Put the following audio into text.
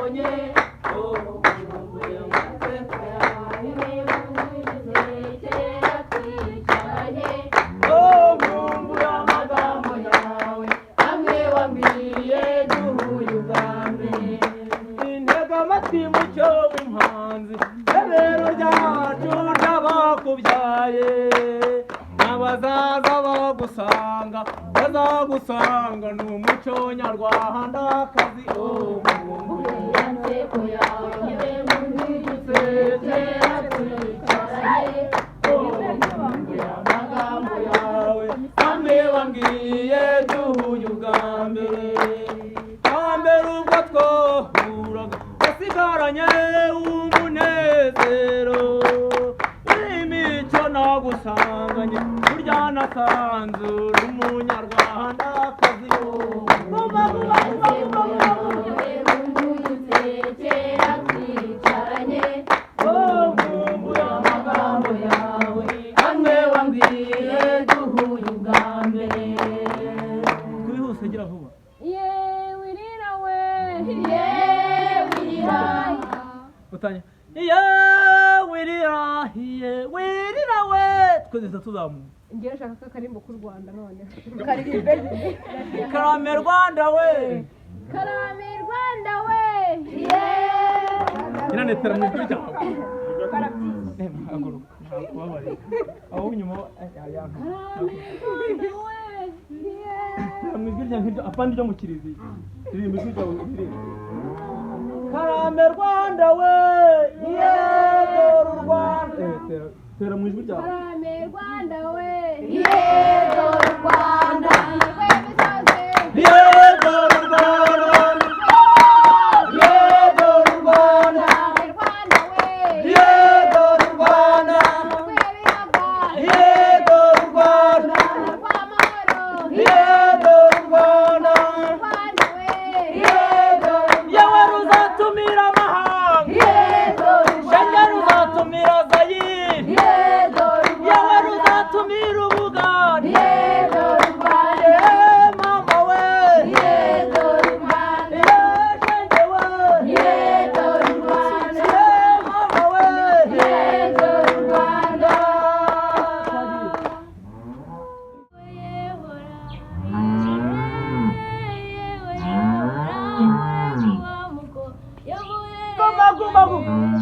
nabonye nkumbuye amaseko yawe nkumbuye amagambo yawe amwe wambwiye duhuye ubwa mbere intega amatwi mucyo w'impanzi rebero ryacu n'abakubyaye n'abazaza bagusanga bazagusanga n'umuco nyarwanda akazi nkumbuye amaseko yawe amagambo yawe amwe wambwiye duhuye ubwa mbere ubwo twahuraga wasigaranye umunezero w'imico nagusanganye burya nasanze uri umunyarwandakazi nkumbuye amagambo yawe amwe wambwiye duhuye ubwa mbere twihuse gira vuba utanya wirira we twese tuzamuka ngiye nshaka ko akarimbo k'u Rwanda none karame Rwanda we karame Rwanda we iranetera mu ijwi ryawe haguruka kubabarira aho nyuma yanka mu ijwi ryawe nk'iryo apandi ryo mu kiriziya riri mu ijwi ryawe riri karame Rwanda we dore u Rwanda tera mu ijwi ryawe karame Rwanda we dore u Rwanda Guma, guma, guma.